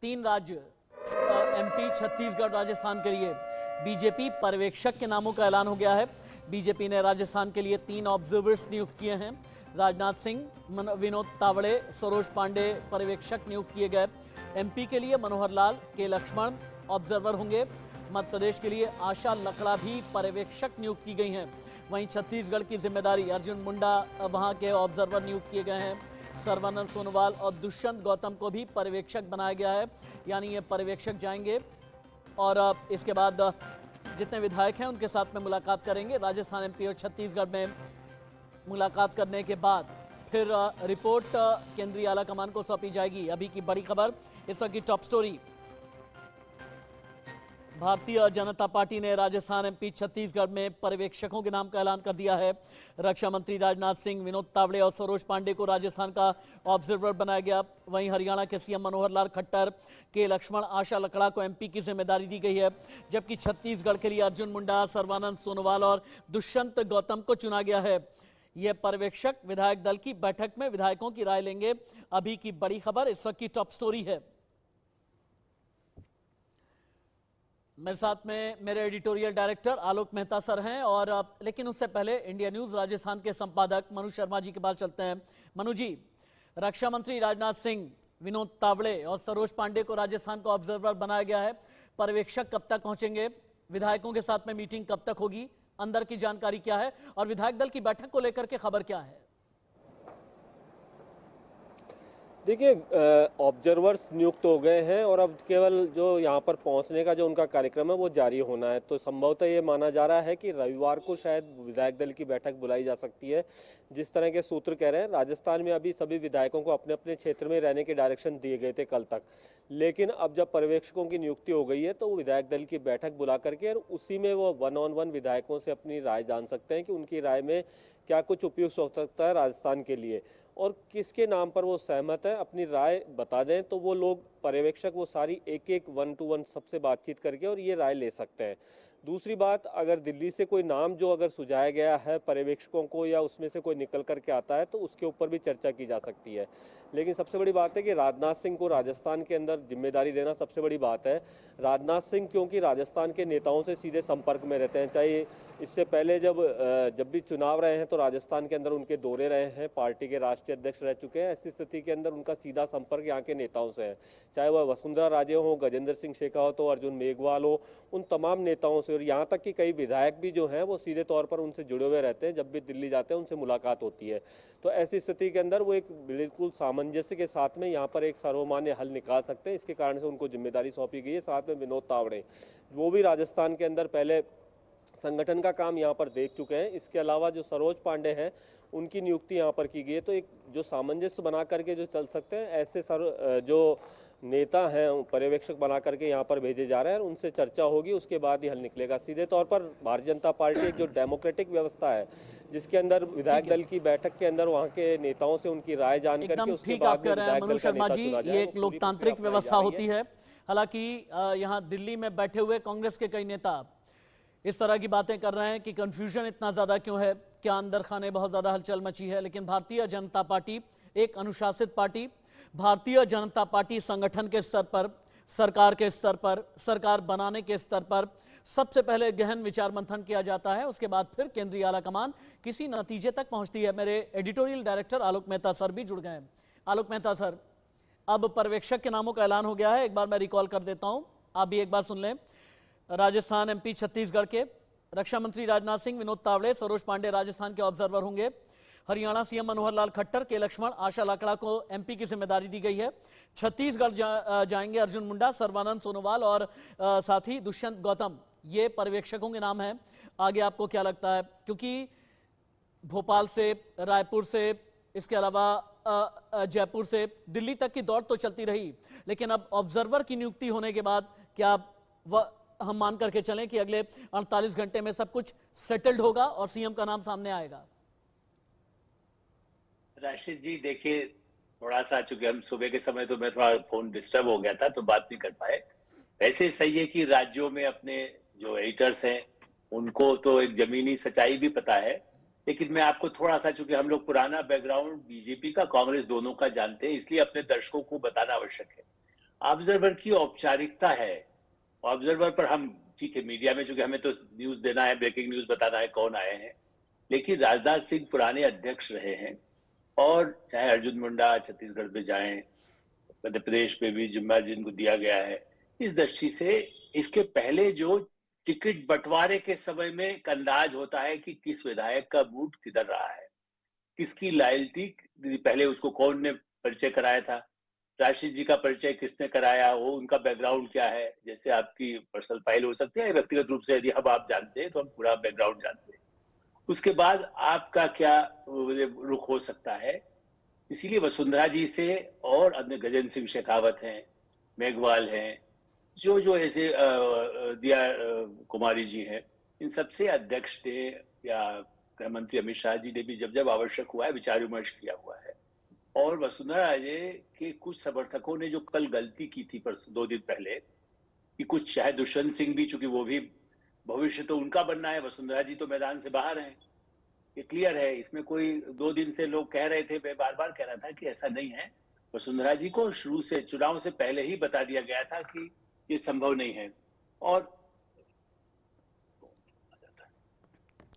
3 राज्य एमपी, छत्तीसगढ़, राजस्थान के लिए बीजेपी पर्यवेक्षक के नामों का ऐलान हो गया है। बीजेपी ने राजस्थान के लिए 3 ऑब्जर्वर्स नियुक्त किए हैं। राजनाथ सिंह, विनोद तावड़े, सरोज पांडे पर्यवेक्षक नियुक्त किए गए। एमपी के लिए मनोहर लाल, के लक्ष्मण ऑब्जर्वर होंगे। मध्य प्रदेश के लिए आशा लकड़ा भी पर्यवेक्षक नियुक्त की गई हैं। वहीं छत्तीसगढ़ की जिम्मेदारी अर्जुन मुंडा वहां के ऑब्जर्वर नियुक्त किए गए हैं। सर्बानंद सोनोवाल और दुष्यंत गौतम को भी पर्यवेक्षक बनाया गया है, यानी ये पर्यवेक्षक जाएंगे और इसके बाद जितने विधायक हैं उनके साथ में मुलाकात करेंगे। राजस्थान, एमपी और छत्तीसगढ़ में मुलाकात करने के बाद फिर रिपोर्ट केंद्रीय आला कमान को सौंपी जाएगी। अभी की बड़ी खबर, इस वक्त की top story, Bharatiya Janata party ने राजस्थान, एमपी, छत्तीसगढ़ में पर्यवेक्षकों के नाम का ऐलान कर दिया है। रक्षा मंत्री राजनाथ सिंह, विनोद तावड़े और सरोज पांडे को राजस्थान का ऑब्जर्वर बनाया गया। वहीं हरियाणा के सीएम मनोहर लाल खट्टर, के लक्ष्मण, आशा लकड़ा को एमपी की जिम्मेदारी दी गई है, जबकि छत्तीसगढ़ के लिए अर्जुन मुंडा, सर्बानंद सोनोवाल और दुष्यंत गौतम को चुना गया है। यह पर्यवेक्षक विधायक दल की बैठक में विधायकों की राय लेंगे। अभी की बड़ी खबर, इस वक्त की टॉप स्टोरी है। मेरे साथ में मेरे editorial director Alok Mehta sir हैं और लेकिन उससे पहले इंडिया न्यूज राजस्थान के संपादक मनु शर्मा जी के पास चलते हैं। मनु जी, रक्षा मंत्री राजनाथ सिंह, विनोद तावड़े और सरोज पांडे को राजस्थान का ऑब्जर्वर बनाया गया है। पर्यवेक्षक कब तक पहुंचेंगे? विधायकों के साथ में मीटिंग कब तक होगी? अंदर की जानकारी क्या है और विधायक दल की बैठक को लेकर के खबर क्या है? देखिए, ऑब्जर्वर्स नियुक्त हो गए हैं और अब केवल जो यहाँ पर पहुँचने का जो उनका कार्यक्रम है वो जारी होना है। तो संभवतः ये माना जा रहा है कि रविवार को शायद विधायक दल की बैठक बुलाई जा सकती है। जिस तरह के सूत्र कह रहे हैं, राजस्थान में अभी सभी विधायकों को अपने अपने क्षेत्र में रहने के डायरेक्शन दिए गए थे कल तक, लेकिन अब जब पर्यवेक्षकों की नियुक्ति हो गई है तो विधायक दल की बैठक बुला करके और उसी में वो 1-on-1 विधायकों से अपनी राय जान सकते हैं कि उनकी राय में क्या कुछ उपयुक्त हो सकता है राजस्थान के लिए और किसके नाम पर वो सहमत है, अपनी राय बता दें तो वो लोग पर्यवेक्षक वो सारी एक एक 1-to-1 सबसे बातचीत करके और ये राय ले सकते हैं। दूसरी बात, अगर दिल्ली से कोई नाम जो अगर सुझाया गया है पर्यवेक्षकों को या उसमें से कोई निकल करके आता है तो उसके ऊपर भी चर्चा की जा सकती है। लेकिन सबसे बड़ी बात है कि राजनाथ सिंह को राजस्थान के अंदर जिम्मेदारी देना सबसे बड़ी बात है। राजनाथ सिंह क्योंकि राजस्थान के नेताओं से सीधे संपर्क में रहते हैं, चाहे इससे पहले जब भी चुनाव रहे हैं तो राजस्थान के अंदर उनके दौरे रहे हैं, पार्टी के राष्ट्रीय अध्यक्ष रह चुके हैं। ऐसी स्थिति के अंदर उनका सीधा संपर्क यहाँ के नेताओं से है, चाहे वह वसुंधरा राजे हो, गजेंद्र सिंह शेखावत हो, अर्जुन मेघवाल हो, उन तमाम नेताओं से। और यहाँ तक कि कई विधायक भी जो हैं वो सीधे तौर पर उनसे जुड़े हुए रहते हैं, जब भी दिल्ली जाते हैं उनसे मुलाकात होती है। तो ऐसी स्थिति के अंदर वो एक बिल्कुल सामंजस्य के साथ में यहाँ पर एक सर्वमान्य हल निकाल सकते हैं। इसके कारण से उनको जिम्मेदारी सौंपी गई है। साथ में विनोद तावड़े, वो भी राजस्थान के अंदर पहले संगठन का काम यहाँ पर देख चुके हैं। इसके अलावा जो सरोज पांडे हैं उनकी नियुक्ति यहाँ पर की गई है। तो एक जो सामंजस्य बना करके जो चल सकते हैं, ऐसे जो नेता हैं पर्यवेक्षक बना करके यहाँ पर भेजे जा रहे हैं, उनसे चर्चा होगी, उसके बाद ही हल निकलेगा। सीधे तौर पर भारतीय जनता पार्टी एक जो डेमोक्रेटिक व्यवस्था है जिसके अंदर विधायक दल की बैठक के अंदर वहाँ के नेताओं से उनकी राय जान करके उसके बाद मनु शर्मा जी, ये एक लोकतांत्रिक व्यवस्था होती है। हालांकि यहाँ दिल्ली में बैठे हुए कांग्रेस के कई नेता इस तरह की बातें कर रहे हैं कि कंफ्यूजन इतना ज्यादा क्यों है, क्या अंदर खाने बहुत ज्यादा हलचल मची है। लेकिन भारतीय जनता पार्टी एक अनुशासित पार्टी, भारतीय जनता पार्टी संगठन के स्तर पर, सरकार के स्तर पर, सरकार बनाने के स्तर पर सबसे पहले गहन विचार मंथन किया जाता है, उसके बाद फिर केंद्रीय आला कमान किसी नतीजे तक पहुंचती है। मेरे editorial director Alok Mehta sir भी जुड़ गए हैं। आलोक मेहता सर, अब पर्यवेक्षक के नामों का ऐलान हो गया है, एक बार मैं रिकॉल कर देता हूं, आप भी एक बार सुन लें। राजस्थान, एमपी, छत्तीसगढ़ के रक्षा मंत्री राजनाथ सिंह, विनोद तावड़े, सरोज पांडे राजस्थान के ऑब्जर्वर होंगे। हरियाणा सीएम मनोहर लाल खट्टर, के लक्ष्मण, आशा लाकड़ा को एमपी की जिम्मेदारी दी गई है। छत्तीसगढ़ जाएंगे अर्जुन मुंडा, सर्बानंद सोनोवाल और साथ ही दुष्यंत गौतम। ये पर्यवेक्षकों के नाम हैं। आगे आपको क्या लगता है, क्योंकि भोपाल से, रायपुर से, इसके अलावा जयपुर से दिल्ली तक की दौड़ तो चलती रही, लेकिन अब ऑब्जर्वर की नियुक्ति होने के बाद क्या हम मान करके चलें कि अगले 48 घंटे में सब कुछ सेटल्ड होगा और सीएम का नाम सामने आएगा? राशिद जी, देखिए, थोड़ा सा चूंकि हम सुबह के समय तो मैं थोड़ा फोन डिस्टर्ब हो गया था तो बात नहीं कर पाए। वैसे सही है कि राज्यों में अपने जो एडिटर्स हैं उनको तो एक जमीनी सच्चाई भी पता है, लेकिन मैं आपको थोड़ा सा, चूंकि हम लोग पुराना बैकग्राउंड बीजेपी का, कांग्रेस दोनों का जानते हैं, इसलिए अपने दर्शकों को बताना आवश्यक है। ऑब्जर्वर की औपचारिकता है। ऑब्जर्वर पर हम ठीक है, मीडिया में चूंकि हमें तो न्यूज देना है, ब्रेकिंग न्यूज बताना है कौन आए हैं, लेकिन राजनाथ सिंह पुराने अध्यक्ष रहे हैं और चाहे अर्जुन मुंडा छत्तीसगढ़ में जाएं, मध्य प्रदेश में भी जिम्मा जिनको दिया गया है, इस दृष्टि से इसके पहले जो टिकट बंटवारे के समय में एक अंदाज होता है कि किस विधायक का मूड किधर रहा है, किसकी लॉयल्टी, पहले उसको कौन ने परिचय कराया था, राशिद जी का परिचय किसने कराया, वो उनका बैकग्राउंड क्या है। जैसे आपकी पर्सनल फाइल हो सकती है, व्यक्तिगत रूप से यदि हम आप जानते हैं तो हम पूरा बैकग्राउंड जानते हैं। उसके बाद आपका क्या रुख हो सकता है। इसीलिए वसुंधरा जी से और अन्य गजेंद्र सिंह शेखावत हैं, मेघवाल हैं, जो ऐसे दिया कुमारी जी हैं, इन सबसे अध्यक्ष ने या गृह मंत्री अमित शाह जी ने भी जब जब आवश्यक हुआ है विचार विमर्श किया हुआ है। और वसुंधरा राजे के कुछ समर्थकों ने जो कल गलती की थी पर 2 दिन पहले, कि कुछ चाहे दुष्यंत सिंह भी, चूंकि वो भी भविष्य तो उनका बनना है, वसुंधरा जी तो मैदान से बाहर हैं, ये क्लियर है। इसमें कोई 2 दिन से लोग कह रहे थे, मैं बार बार कह रहा था कि ऐसा नहीं है। वसुंधरा जी को शुरू से, चुनाव से पहले ही बता दिया गया था कि ये संभव नहीं है। और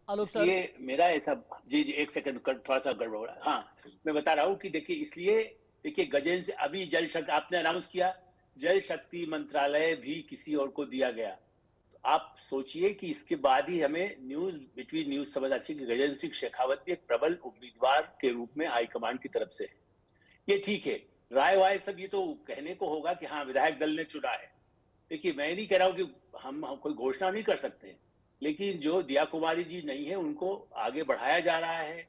आलोक सर, इसलिए मेरा ऐसा, जी एक सेकंड थोड़ा सा गड़बड़ हो रहा है। हाँ, मैं बता रहा हूँ कि देखिए, इसलिए देखिए गजेंद्र, अभी जल शक्ति आपने अनाउंस किया, जल शक्ति मंत्रालय भी किसी और को दिया गया। तो आप सोचिए कि इसके बाद ही हमें बिटवीन न्यूज समझ आती है कि गजेंद्र सिंह शेखावत भी एक प्रबल उम्मीदवार के रूप में हाईकमांड की तरफ से है। ये ठीक है, राय वाय सब ये तो कहने को होगा कि हाँ विधायक दल ने चुना है। देखिए, मैं नहीं कह रहा हूँ कि हम कोई घोषणा नहीं कर सकते, लेकिन जो दिया कुमारी जी नहीं है उनको आगे बढ़ाया जा रहा है।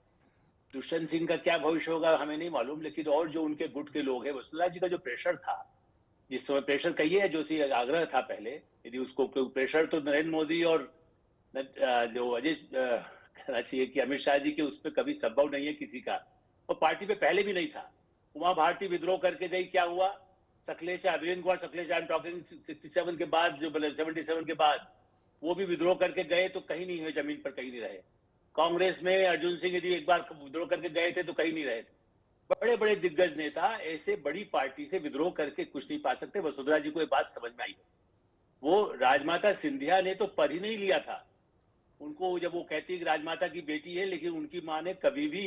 दुष्यंत सिंह का क्या भविष्य होगा हमें नहीं मालूम, लेकिन और जो उनके गुट के लोग हैं, वसुंधरा जी का जो प्रेशर था, जिस समय प्रेशर कहिए जो सी आग्रह था पहले, यदि उसको प्रेशर तो नरेंद्र मोदी और जो अजय कहना चाहिए कि अमित शाह जी के उस पर कभी संभव नहीं है किसी का, और पार्टी पे पहले भी नहीं था। उमा भारती विद्रोह करके गई, क्या हुआ, Saklecha, Virendra Kumar Saklecha, I am talking 67 के बाद, जो 77 के बाद वो भी विद्रोह करके गए तो कहीं नहीं हुए, जमीन पर कहीं नहीं रहे। कांग्रेस में अर्जुन सिंह यदि एक बार विद्रोह करके गए थे तो कहीं नहीं रहे थे। बड़े बड़े दिग्गज नेता ऐसे बड़ी पार्टी से विद्रोह करके कुछ नहीं पा सकते। वसुंधरा जी को ये बात समझ में आई। वो राजमाता सिंधिया ने तो पर ही नहीं लिया था उनको, जब वो कहती है कि राजमाता की बेटी है, लेकिन उनकी मां ने कभी भी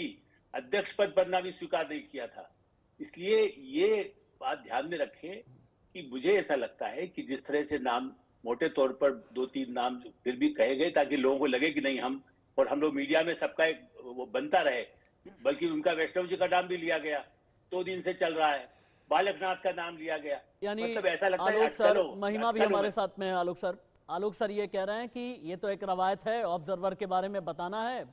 अध्यक्ष पद बनना भी स्वीकार नहीं किया था। इसलिए ये बात ध्यान में रखें कि मुझे ऐसा लगता है कि जिस तरह से नाम मोटे तौर पर 2-3 नाम फिर भी कहे गए ताकि लोगों को लगे कि नहीं हम लोग मीडिया में सबका एक वो बनता रहे, बल्कि उनका वैष्णव जी का नाम भी लिया गया, 2 दिन से चल रहा है, बालकनाथ का नाम लिया गया। यानी मतलब ऐसा लगता है आलोक सर, महिमा भी हमारे साथ में है। आलोक सर ये कह रहे हैं कि ये तो एक रवायत है ऑब्जर्वर के बारे में बताना है,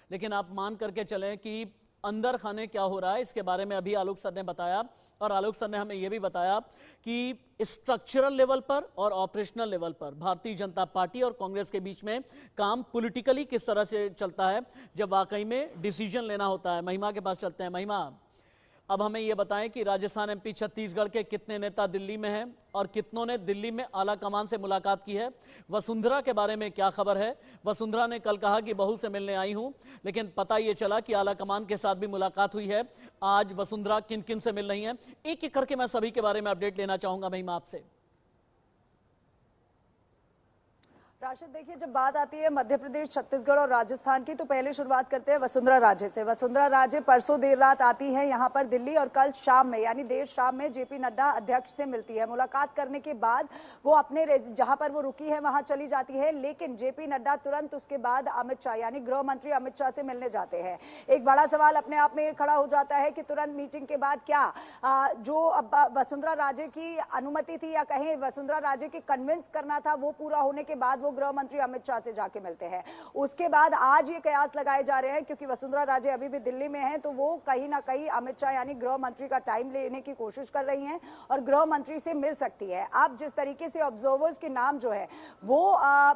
लेकिन आप मान करके चलें कि अंदर खाने क्या हो रहा है इसके बारे में अभी आलोक सर ने बताया। और आलोक सर ने हमें यह भी बताया कि स्ट्रक्चरल लेवल पर और ऑपरेशनल लेवल पर भारतीय जनता पार्टी और कांग्रेस के बीच में काम पॉलिटिकली किस तरह से चलता है जब वाकई में डिसीजन लेना होता है। महिमा के पास चलते हैं। महिमा, अब हमें यह बताएं कि राजस्थान, एमपी, छत्तीसगढ़ के कितने नेता दिल्ली में हैं और कितनों ने दिल्ली में आला कमान से मुलाकात की है? वसुंधरा के बारे में क्या खबर है? वसुंधरा ने कल कहा कि बहू से मिलने आई हूं, लेकिन पता यह चला कि आला कमान के साथ भी मुलाकात हुई है। आज वसुंधरा किन किन से मिल रही हैं, एक एक करके मैं सभी के बारे में अपडेट लेना चाहूंगा महिमा आपसे। राशिद, देखिए, जब बात आती है मध्य प्रदेश, छत्तीसगढ़ और राजस्थान की, तो पहले शुरुआत करते हैं वसुंधरा राजे से। वसुंधरा राजे परसों देर रात आती हैं यहां पर दिल्ली और कल शाम में, यानी देर शाम में जेपी नड्डा अध्यक्ष से मिलती है। मुलाकात करने के बाद वो अपने जहां पर वो रुकी है वहां चली जाती है, लेकिन जेपी नड्डा तुरंत उसके बाद अमित शाह यानी गृह मंत्री अमित शाह से मिलने जाते हैं। एक बड़ा सवाल अपने आप में खड़ा हो जाता है कि तुरंत मीटिंग के बाद क्या जो वसुंधरा राजे की अनुमति थी या कहें वसुंधरा राजे की कन्विंस करना था, वो पूरा होने के बाद गृह मंत्री अमित शाह से जाके मिलते हैं। उसके बाद आज ये कयास लगाए जा रहे हैं, क्योंकि वसुंधरा राजे अभी भी दिल्ली में हैं, तो वो कहीं ना कहीं अमित शाह यानी गृह मंत्री का टाइम लेने की कोशिश कर रही हैं और गृह मंत्री से मिल सकती है। अब जिस तरीके से ऑब्जर्वर्स के नाम जो है वो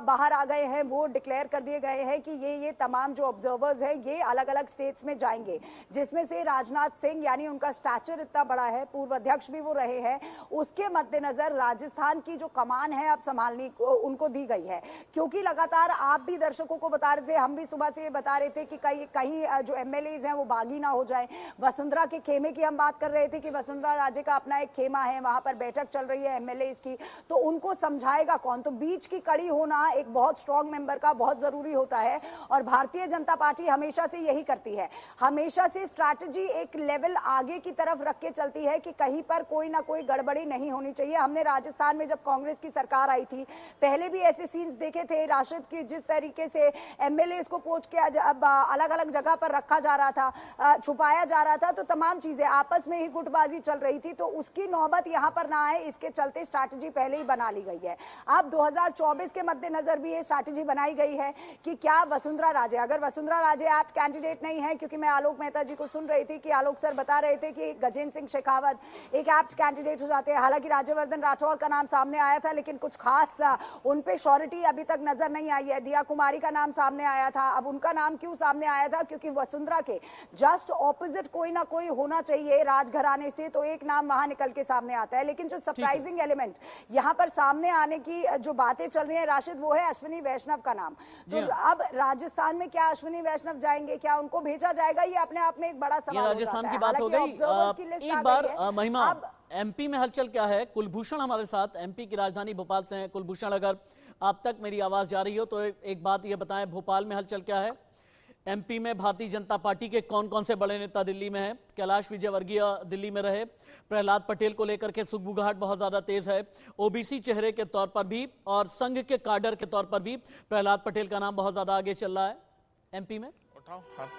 बाहर आ गए हैं, वो डिक्लेयर कर दिए गए हैं कि ये तमाम जो ऑब्जर्वर्स हैं ये अलग अलग स्टेट्स में जाएंगे, जिसमें से राजनाथ सिंह, यानी उनका स्टैचर इतना बड़ा है, पूर्व अध्यक्ष भी वो रहे हैं, उसके मद्देनजर राजस्थान की जो कमान है अब संभालने को उनको दी गई है। क्योंकि लगातार आप भी दर्शकों को बता रहे थे, हम भी सुबह से ये बता रहे थे कि कहीं जो एमएलएज हैं वो बागी ना हो जाए। वसुंधरा के खेमे की हम बात कर रहे थे कि वसुंधरा राजे का अपना एक खेमा है, वहां पर बैठक चल रही है एमएलएज की, तो उनको समझाएगा कौन? तो बीच की कड़ी होना एक बहुत स्ट्रॉन्ग मेंबर का बहुत जरूरी होता है। और भारतीय जनता पार्टी हमेशा से यही करती है, हमेशा से स्ट्रैटेजी एक लेवल आगे की तरफ रख के चलती है कि कहीं पर कोई ना कोई गड़बड़ी नहीं होनी चाहिए। हमने राजस्थान में जब कांग्रेस की सरकार आई थी, पहले भी ऐसे सीन्स देखे थे, राशिद की जिस तरीके से एमएलए को पोच के अलग अलग जगह पर रखा जा रहा था, छुपाया जा रहा था, तो तमाम चीजें आपस में ही गुटबाजी चल रही थी। तो उसकी नौबत यहां पर ना आए, इसके चलते स्ट्रैटेजी पहले ही बना ली गई है। अब 2024 के मद्देनजर भी ये स्ट्रैटेजी बनाई गई है कि क्या वसुंधरा राजे, अगर वसुंधरा राजे एप्ट कैंडिडेट नहीं है, क्योंकि मैं आलोक मेहता जी को सुन रही थी कि आलोक सर बता रहे थे कि गजेंद्र सिंह शेखावत एक एप्ट कैंडिडेट हो जाते हैं। हालांकि राज्यवर्धन राठौर का नाम सामने आया था, लेकिन कुछ खास उन पे श्योरिटी अभी तक नजर नहीं आई है। दिया कुमारी का नाम सामने आया था, अब उनका नाम क्यों सामने आया था? क्योंकि वसुंधरा के जस्ट ऑपोजिट कोई ना कोई होना चाहिए राजघराने से, तो एक नाम वहां निकल के सामने आता है। लेकिन जो सरप्राइजिंग एलिमेंट यहां पर सामने आने की जो बातें चल रही है राशिद, वो है अश्विनी वैष्णव का नाम। तो अब राजस्थान में क्या अश्विनी वैष्णव जाएंगे, क्या उनको भेजा जाएगा? ये अपने आप में एक बड़ा सवाल। राजस्थान की बात हो गई। एक बार महिमा, एमपी में हलचल क्या है? कुलभूषण हमारे साथ एमपी की राजधानी भोपाल से हैं। कुलभूषण, अगर आप तक मेरी आवाज जा रही हो तो एक बात ये बताएं, भोपाल में हलचल क्या है? एमपी में भारतीय जनता पार्टी के कौन कौन से बड़े नेता दिल्ली में हैं? कैलाश विजयवर्गीय दिल्ली में रहे, प्रहलाद पटेल को लेकर के सुगबुगाहट बहुत ज्यादा तेज है, ओबीसी चेहरे के तौर पर भी और संघ के काडर के तौर पर भी प्रहलाद पटेल का नाम बहुत ज्यादा आगे चल रहा है एमपी में। उठाओ, हाँ।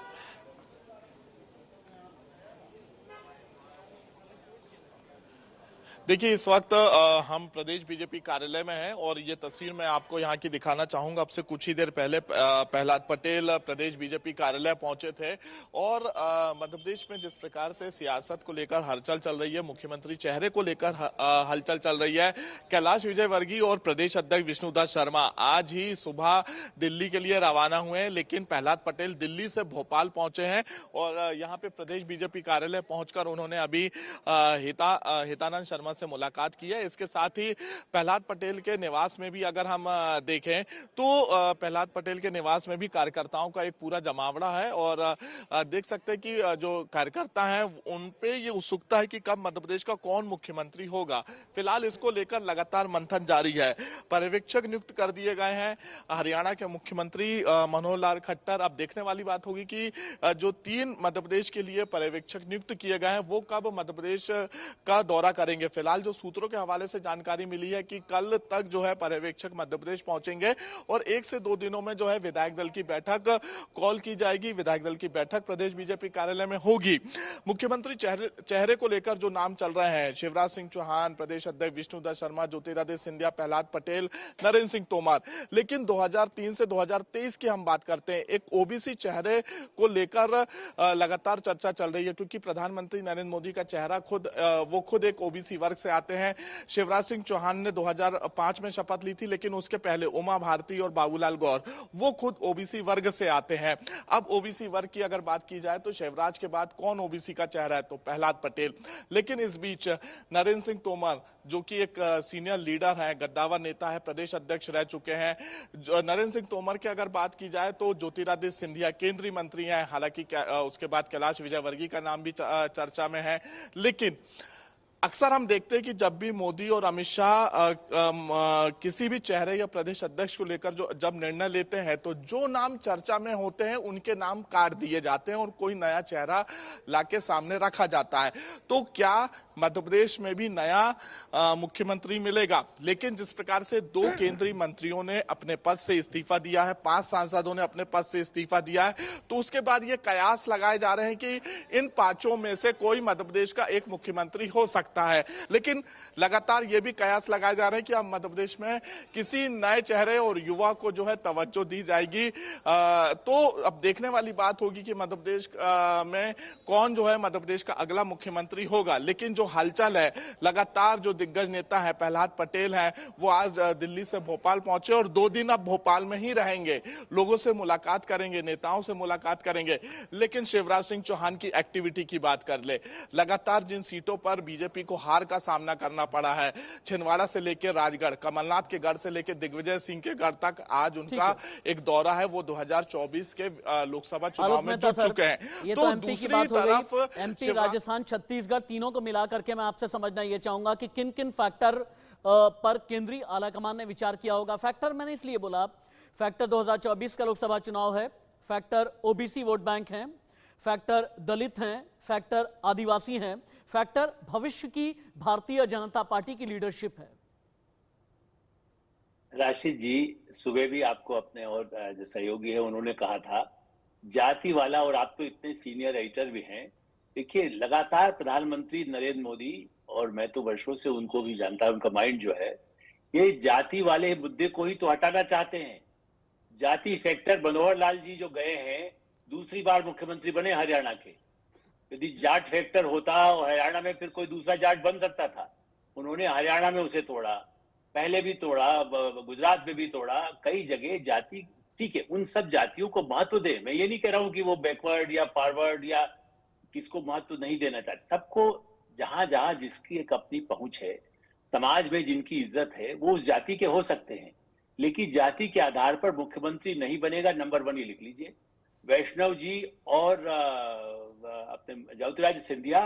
देखिए, इस वक्त हम प्रदेश बीजेपी कार्यालय में हैं और ये तस्वीर मैं आपको यहाँ की दिखाना चाहूंगा। अब से कुछ ही देर पहले प्रहलाद पटेल प्रदेश बीजेपी कार्यालय पहुंचे थे और मध्य प्रदेश में जिस प्रकार से सियासत को लेकर हलचल चल रही है, मुख्यमंत्री चेहरे को लेकर हलचल चल रही है, कैलाश विजयवर्गीय और प्रदेश अध्यक्ष विष्णुदास शर्मा आज ही सुबह दिल्ली के लिए रवाना हुए हैं, लेकिन प्रहलाद पटेल दिल्ली से भोपाल पहुंचे हैं और यहाँ पे प्रदेश बीजेपी कार्यालय पहुंचकर उन्होंने अभी हितानंद शर्मा से मुलाकात की है। इसके साथ ही प्रहलाद पटेल के निवास में भी अगर हम देखें तो प्रहलाद पटेल के निवास में भी कार्यकर्ताओं का एक पूरा जमावड़ा है और देख सकते हैं कि जो कार्यकर्ता हैं उन पे ये उत्सुकता है कि कब मध्य प्रदेश का कौन मुख्यमंत्री होगा। फिलहाल इसको लेकर लगातार मंथन जारी है। पर्यवेक्षक नियुक्त कर दिए गए हैं हरियाणा के मुख्यमंत्री मनोहर लाल खट्टर। अब देखने वाली बात होगी कि जो 3 मध्य प्रदेश के लिए पर्यवेक्षक नियुक्त किए गए हैं वो कब मध्य प्रदेश का दौरा करेंगे। फिलहाल जो सूत्रों के हवाले से जानकारी मिली है कि कल तक जो है पर्यवेक्षक मध्य प्रदेश पहुंचेंगे और 1 से 2 दिनों में जो है विधायक दल की बैठक कॉल की जाएगी। विधायक दल की बैठक प्रदेश बीजेपी कार्यालय में होगी। मुख्यमंत्री चेहरे को लेकर जो नाम चल रहे हैं, शिवराज सिंह चौहान, प्रदेश अध्यक्ष विष्णुदास शर्मा, ज्योतिरादित्य सिंधिया, प्रहलाद पटेल, नरेंद्र सिंह तोमर। लेकिन 2003 से 2023 की हम बात करते हैं, एक ओबीसी चेहरे को लेकर लगातार चर्चा चल रही है क्योंकि प्रधानमंत्री नरेंद्र मोदी का चेहरा खुद एक ओबीसी वर्ग से आते हैं। शिवराज सिंह चौहान ने 2005 में शपथ ली थी, लेकिन उसके पहले उमा भारती और बाबूलाल गौर वो खुद ओबीसी वर्ग से आते हैं। अब ओबीसी वर्ग की अगर बात की जाए तो शिवराज के बाद कौन ओबीसी का चेहरा है, तो प्रहलाद पटेल। लेकिन इस बीच नरेंद्र सिंह तोमर जो कि एक सीनियर लीडर है, गद्दावर नेता है, प्रदेश अध्यक्ष रह चुके हैं। नरेंद्र सिंह तोमर की अगर बात की जाए तो ज्योतिरादित्य सिंधिया केंद्रीय मंत्री हैं, हालांकि उसके बाद कैलाश विजयवर्गीय का नाम भी चर्चा में है। लेकिन अक्सर हम देखते हैं कि जब भी मोदी और अमित शाह किसी भी चेहरे या प्रदेश अध्यक्ष को लेकर जब निर्णय लेते हैं तो जो नाम चर्चा में होते हैं उनके नाम काट दिए जाते हैं और कोई नया चेहरा लाके सामने रखा जाता है। तो क्या मध्य प्रदेश में भी नया मुख्यमंत्री मिलेगा? लेकिन जिस प्रकार से 2 केंद्रीय मंत्रियों ने अपने पद से इस्तीफा दिया है, 5 सांसदों ने अपने पद से इस्तीफा दिया है, तो उसके बाद ये कयास लगाए जा रहे हैं कि इन 5 में से कोई मध्य प्रदेश का एक मुख्यमंत्री हो सकता है। लेकिन लगातार ये भी कयास लगाए जा रहे हैं कि अब मध्य प्रदेश में किसी नए चेहरे और युवा को जो है तवज्जो दी जाएगी। तो अब देखने वाली बात होगी कि मध्य प्रदेश में कौन जो है मध्य प्रदेश का अगला मुख्यमंत्री होगा। लेकिन जो हलचल है, लगातार जो दिग्गज नेता है प्रहलाद पटेल है वो आज दिल्ली से भोपाल पहुंचे और 2 दिन अब भोपाल में ही रहेंगे, लोगों से मुलाकात करेंगे, नेताओं से मुलाकात करेंगे। लेकिन शिवराज सिंह चौहान की एक्टिविटी की बात कर ले, लगातार जिन सीटों पर बीजेपी को हार का सामना करना पड़ा है, छिंदवाड़ा से लेकर राजगढ़, कमलनाथ के गढ़ से लेकर दिग्विजय सिंह के गढ़ तक, आज उनका एक दौरा है, वो 2024 के लोकसभा चुनाव में जुट चुके हैं। ये तो एमपी की दूसरी बात हो तरफ गई। एमपी, राजस्थान, छत्तीसगढ़, तीनों को मिला करके मैं आपसे समझना ये चाहूंगा कि किन किन फैक्टर पर केंद्रीय आलाकमान ने विचार किया होगा। फैक्टर मैंने इसलिए बोला, फैक्टर 2024 का लोकसभा चुनाव है, फैक्टर ओबीसी वोट बैंक है, फैक्टर दलित हैं, फैक्टर आदिवासी हैं, फैक्टर भविष्य की भारतीय जनता पार्टी की लीडरशिप है। राशिद जी, सुबह भी आपको अपने और जो सहयोगी है उन्होंने कहा था जाति वाला, और आप तो इतने सीनियर एडिटर भी हैं। देखिए, लगातार प्रधानमंत्री नरेंद्र मोदी, और मैं तो वर्षों से उनको भी जानता हूं, उनका माइंड जो है ये जाति वाले मुद्दे को ही तो हटाना चाहते हैं। जाति फैक्टर, मनोहर लाल जी जो गए हैं, दूसरी बार मुख्यमंत्री बने हरियाणा के, यदि जाट फैक्टर होता और हरियाणा में फिर कोई दूसरा जाट बन सकता था, उन्होंने हरियाणा में उसे तोड़ा, पहले भी तोड़ा, गुजरात में भी तोड़ा, कई जगह जाति। ठीक है, उन सब जातियों को महत्व दे, मैं ये नहीं कह रहा हूं कि वो बैकवर्ड या फॉरवर्ड या किसको महत्व नहीं देना चाहते, सबको जहां जहां जिसकी एक अपनी पहुंच है, समाज में जिनकी इज्जत है, वो उस जाति के हो सकते हैं। लेकिन जाति के आधार पर मुख्यमंत्री नहीं बनेगा, नंबर 1 ये लिख लीजिए। वैष्णव जी और अपने ज्योतिरादित्य सिंधिया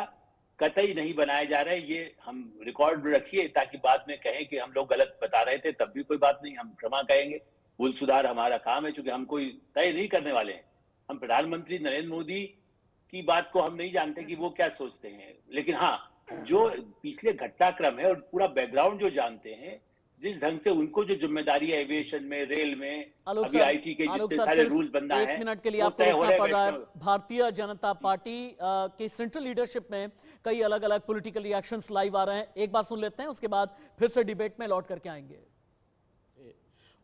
कतई नहीं बनाए जा रहे, ये हम रिकॉर्ड में रखिए, ताकि बाद में कहें कि हम लोग गलत बता रहे थे, तब भी कोई बात नहीं, हम क्षमा कहेंगे। भूल सुधार हमारा काम है, चूंकि हम कोई तय नहीं करने वाले हैं। हम प्रधानमंत्री नरेंद्र मोदी की बात को हम नहीं जानते कि वो क्या सोचते हैं, लेकिन हाँ, जो पिछले घटनाक्रम है और पूरा बैकग्राउंड जो जानते हैं, जिस ढंग से उनको जो जिम्मेदारी है एविएशन में, रेल में, अभी आईटी के जितने सारे रूल्स बनना है, 1 मिनट के लिए आपको रोकना पड़ रहा है। भारतीय जनता पार्टी के सेंट्रल लीडरशिप में कई अलग अलग पॉलिटिकल रिएक्शंस लाइव आ रहे हैं, एक बार सुन लेते हैं, उसके बाद फिर से डिबेट में लौट करके आएंगे।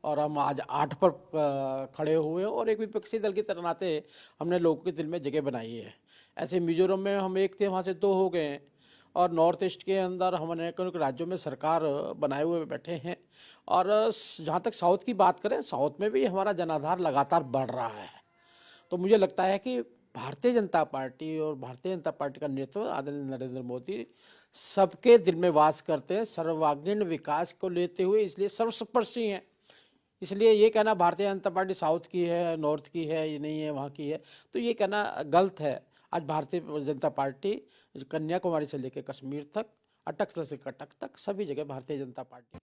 और हम आज 8 पर खड़े हुए और एक विपक्षी दल की तरह नाते हमने लोगों के दिल में जगह बनाई है। ऐसे मिजोरम में हम 1 थे, वहाँ से 2 हो गए, और नॉर्थ ईस्ट के अंदर हमने कई राज्यों में सरकार बनाए हुए बैठे हैं। और जहाँ तक साउथ की बात करें, साउथ में भी हमारा जनाधार लगातार बढ़ रहा है। तो मुझे लगता है कि भारतीय जनता पार्टी और भारतीय जनता पार्टी का नेतृत्व आदरणीय नरेंद्र मोदी सबके दिल में वास करते हैं, सर्वांगीण विकास को लेते हुए, इसलिए सर्वस्पर्शी हैं। इसलिए ये कहना भारतीय जनता पार्टी साउथ की है, नॉर्थ की है, ये नहीं है, वहाँ की है, तो ये कहना गलत है। आज भारतीय जनता पार्टी कन्याकुमारी से लेकर कश्मीर तक, अटक से कटक तक, सभी जगह भारतीय जनता पार्टी